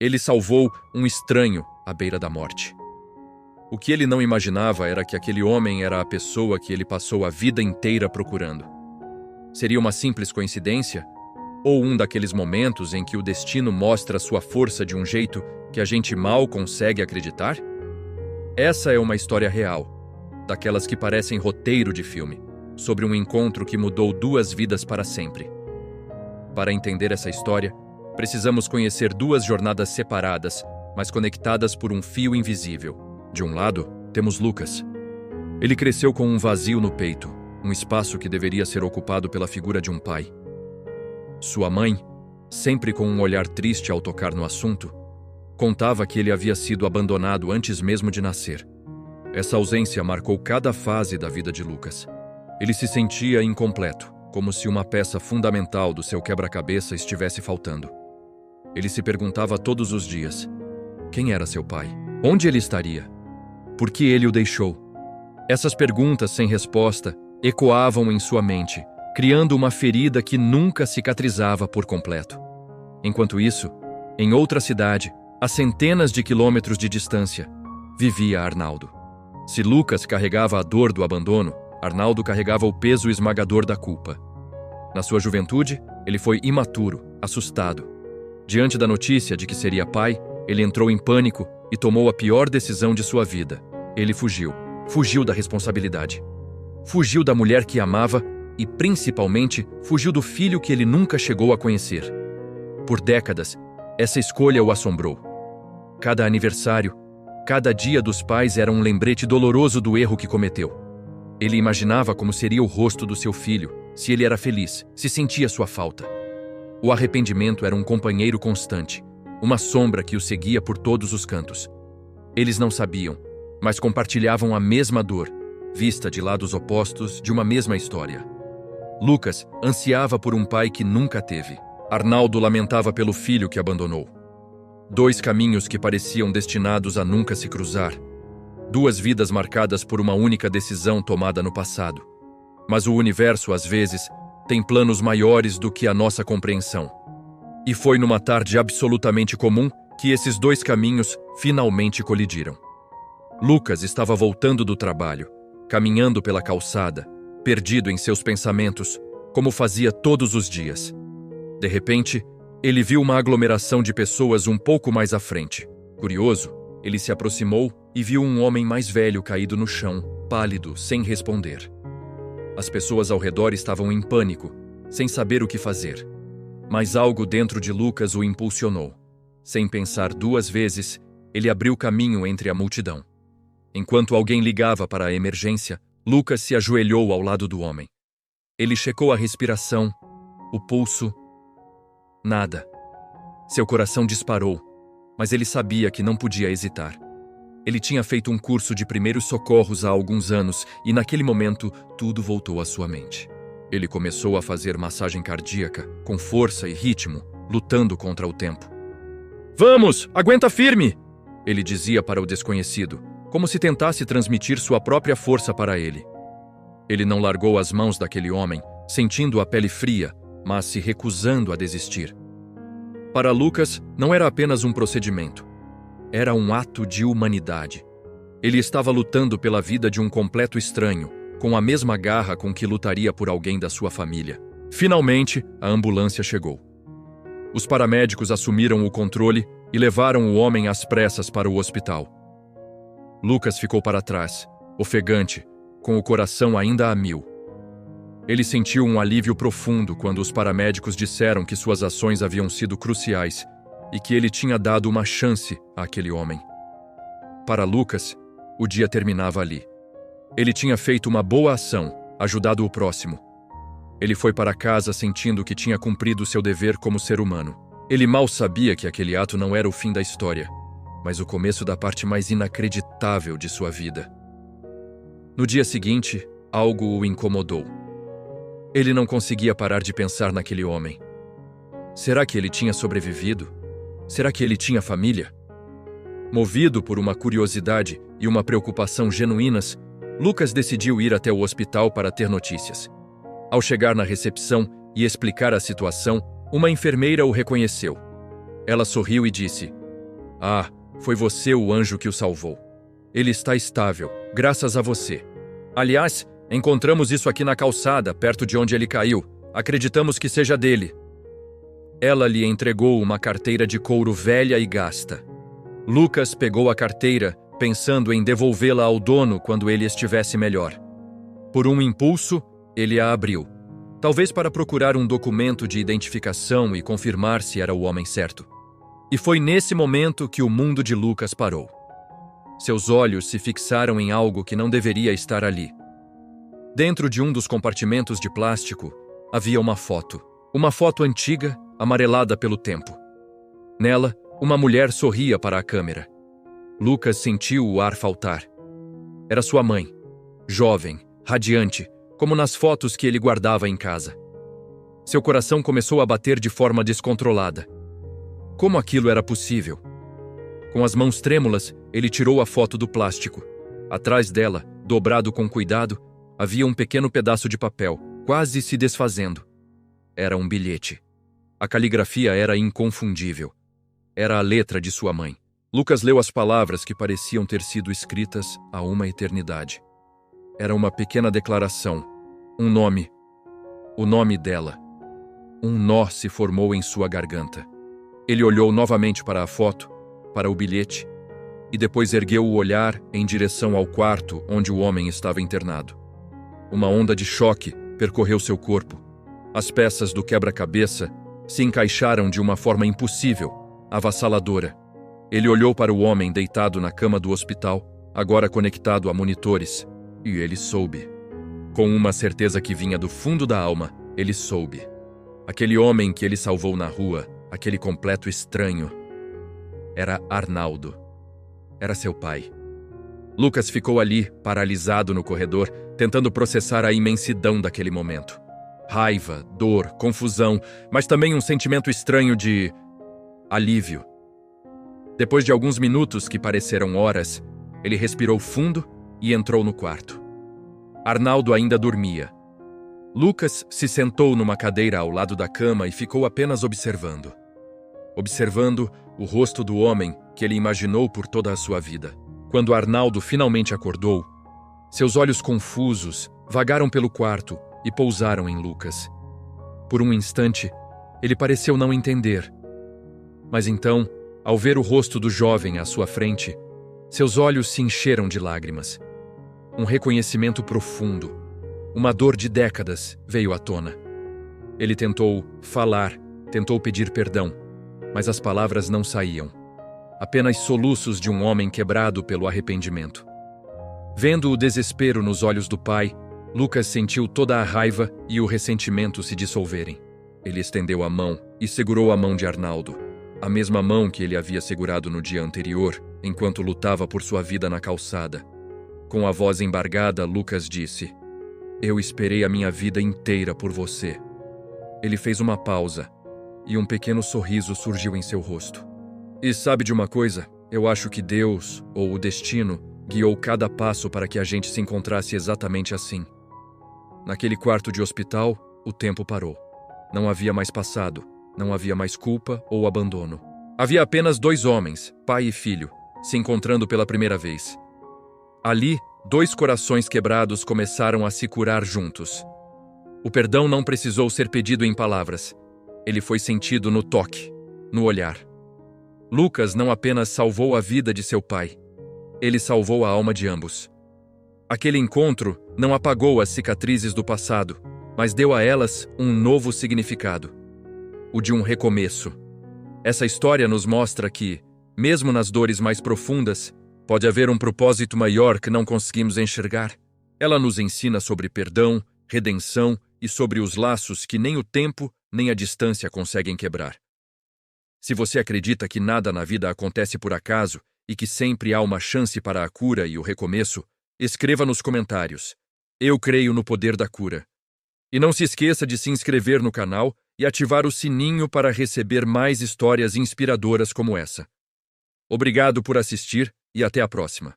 Ele salvou um estranho à beira da morte. O que ele não imaginava era que aquele homem era a pessoa que ele passou a vida inteira procurando. Seria uma simples coincidência? Ou um daqueles momentos em que o destino mostra sua força de um jeito que a gente mal consegue acreditar? Essa é uma história real, daquelas que parecem roteiro de filme, sobre um encontro que mudou duas vidas para sempre. Para entender essa história, precisamos conhecer duas jornadas separadas, mas conectadas por um fio invisível. De um lado, temos Lucas. Ele cresceu com um vazio no peito, um espaço que deveria ser ocupado pela figura de um pai. Sua mãe, sempre com um olhar triste ao tocar no assunto, contava que ele havia sido abandonado antes mesmo de nascer. Essa ausência marcou cada fase da vida de Lucas. Ele se sentia incompleto, como se uma peça fundamental do seu quebra-cabeça estivesse faltando. Ele se perguntava todos os dias: quem era seu pai? Onde ele estaria? Por que ele o deixou? Essas perguntas sem resposta ecoavam em sua mente, criando uma ferida que nunca cicatrizava por completo. Enquanto isso, em outra cidade, a centenas de quilômetros de distância, vivia Arnaldo. Se Lucas carregava a dor do abandono, Arnaldo carregava o peso esmagador da culpa. Na sua juventude, ele foi imaturo, assustado. Diante da notícia de que seria pai, ele entrou em pânico e tomou a pior decisão de sua vida. Ele fugiu. Fugiu da responsabilidade. Fugiu da mulher que amava e, principalmente, fugiu do filho que ele nunca chegou a conhecer. Por décadas, essa escolha o assombrou. Cada aniversário, cada dia dos pais era um lembrete doloroso do erro que cometeu. Ele imaginava como seria o rosto do seu filho, se ele era feliz, se sentia sua falta. O arrependimento era um companheiro constante, uma sombra que o seguia por todos os cantos. Eles não sabiam, mas compartilhavam a mesma dor, vista de lados opostos de uma mesma história. Lucas ansiava por um pai que nunca teve. Arnaldo lamentava pelo filho que abandonou. Dois caminhos que pareciam destinados a nunca se cruzar. Duas vidas marcadas por uma única decisão tomada no passado. Mas o universo, às vezes, tem planos maiores do que a nossa compreensão. E foi numa tarde absolutamente comum que esses dois caminhos finalmente colidiram. Lucas estava voltando do trabalho, caminhando pela calçada, perdido em seus pensamentos, como fazia todos os dias. De repente, ele viu uma aglomeração de pessoas um pouco mais à frente. Curioso, ele se aproximou e viu um homem mais velho caído no chão, pálido, sem responder. As pessoas ao redor estavam em pânico, sem saber o que fazer. Mas algo dentro de Lucas o impulsionou. Sem pensar duas vezes, ele abriu caminho entre a multidão. Enquanto alguém ligava para a emergência, Lucas se ajoelhou ao lado do homem. Ele checou a respiração, o pulso. Nada. Seu coração disparou, mas ele sabia que não podia hesitar. Ele tinha feito um curso de primeiros socorros há alguns anos e, naquele momento, tudo voltou à sua mente. Ele começou a fazer massagem cardíaca, com força e ritmo, lutando contra o tempo. "Vamos, aguenta firme!" ele dizia para o desconhecido, como se tentasse transmitir sua própria força para ele. Ele não largou as mãos daquele homem, sentindo a pele fria, mas se recusando a desistir. Para Lucas, não era apenas um procedimento. Era um ato de humanidade. Ele estava lutando pela vida de um completo estranho, com a mesma garra com que lutaria por alguém da sua família. Finalmente, a ambulância chegou. Os paramédicos assumiram o controle e levaram o homem às pressas para o hospital. Lucas ficou para trás, ofegante, com o coração ainda a mil. Ele sentiu um alívio profundo quando os paramédicos disseram que suas ações haviam sido cruciais e que ele tinha dado uma chance àquele homem. Para Lucas, o dia terminava ali. Ele tinha feito uma boa ação, ajudado o próximo. Ele foi para casa sentindo que tinha cumprido seu dever como ser humano. Ele mal sabia que aquele ato não era o fim da história, mas o começo da parte mais inacreditável de sua vida. No dia seguinte, algo o incomodou. Ele não conseguia parar de pensar naquele homem. Será que ele tinha sobrevivido? Será que ele tinha família? Movido por uma curiosidade e uma preocupação genuínas, Lucas decidiu ir até o hospital para ter notícias. Ao chegar na recepção e explicar a situação, uma enfermeira o reconheceu. Ela sorriu e disse: Ah, foi você o anjo que o salvou. Ele está estável, graças a você. Aliás, encontramos isso aqui na calçada, perto de onde ele caiu. Acreditamos que seja dele. Ela lhe entregou uma carteira de couro velha e gasta. Lucas pegou a carteira, pensando em devolvê-la ao dono quando ele estivesse melhor. Por um impulso, ele a abriu. Talvez para procurar um documento de identificação e confirmar se era o homem certo. E foi nesse momento que o mundo de Lucas parou. Seus olhos se fixaram em algo que não deveria estar ali. Dentro de um dos compartimentos de plástico, havia uma foto. Uma foto antiga, amarelada pelo tempo. Nela, uma mulher sorria para a câmera. Lucas sentiu o ar faltar. Era sua mãe, jovem, radiante, como nas fotos que ele guardava em casa. Seu coração começou a bater de forma descontrolada. Como aquilo era possível? Com as mãos trêmulas, ele tirou a foto do plástico. Atrás dela, dobrado com cuidado, havia um pequeno pedaço de papel, quase se desfazendo. Era um bilhete. A caligrafia era inconfundível. Era a letra de sua mãe. Lucas leu as palavras que pareciam ter sido escritas há uma eternidade. Era uma pequena declaração. Um nome. O nome dela. Um nó se formou em sua garganta. Ele olhou novamente para a foto, para o bilhete, e depois ergueu o olhar em direção ao quarto onde o homem estava internado. Uma onda de choque percorreu seu corpo. As peças do quebra-cabeça se encaixaram de uma forma impossível, avassaladora. Ele olhou para o homem deitado na cama do hospital, agora conectado a monitores, e ele soube. Com uma certeza que vinha do fundo da alma, ele soube. Aquele homem que ele salvou na rua, aquele completo estranho, era Arnaldo. Era seu pai. Lucas ficou ali, paralisado no corredor, tentando processar a imensidão daquele momento. Raiva, dor, confusão, mas também um sentimento estranho de alívio. Depois de alguns minutos que pareceram horas, ele respirou fundo e entrou no quarto. Arnaldo ainda dormia. Lucas se sentou numa cadeira ao lado da cama e ficou apenas observando. Observando o rosto do homem que ele imaginou por toda a sua vida. Quando Arnaldo finalmente acordou, seus olhos confusos vagaram pelo quarto e pousaram em Lucas. Por um instante, ele pareceu não entender. Mas então, ao ver o rosto do jovem à sua frente, seus olhos se encheram de lágrimas. Um reconhecimento profundo, uma dor de décadas veio à tona. Ele tentou falar, tentou pedir perdão, mas as palavras não saíam. Apenas soluços de um homem quebrado pelo arrependimento. Vendo o desespero nos olhos do pai, Lucas sentiu toda a raiva e o ressentimento se dissolverem. Ele estendeu a mão e segurou a mão de Arnaldo, a mesma mão que ele havia segurado no dia anterior, enquanto lutava por sua vida na calçada. Com a voz embargada, Lucas disse: "Eu esperei a minha vida inteira por você." Ele fez uma pausa, e um pequeno sorriso surgiu em seu rosto. "E sabe de uma coisa? Eu acho que Deus, ou o destino, guiou cada passo para que a gente se encontrasse exatamente assim. Naquele quarto de hospital, o tempo parou. Não havia mais passado, não havia mais culpa ou abandono. Havia apenas dois homens, pai e filho, se encontrando pela primeira vez. Ali, dois corações quebrados começaram a se curar juntos. O perdão não precisou ser pedido em palavras. Ele foi sentido no toque, no olhar. Lucas não apenas salvou a vida de seu pai, ele salvou a alma de ambos. Aquele encontro não apagou as cicatrizes do passado, mas deu a elas um novo significado, o de um recomeço. Essa história nos mostra que, mesmo nas dores mais profundas, pode haver um propósito maior que não conseguimos enxergar. Ela nos ensina sobre perdão, redenção e sobre os laços que nem o tempo nem a distância conseguem quebrar. Se você acredita que nada na vida acontece por acaso e que sempre há uma chance para a cura e o recomeço, escreva nos comentários: "Eu creio no poder da cura." E não se esqueça de se inscrever no canal e ativar o sininho para receber mais histórias inspiradoras como essa. Obrigado por assistir e até a próxima.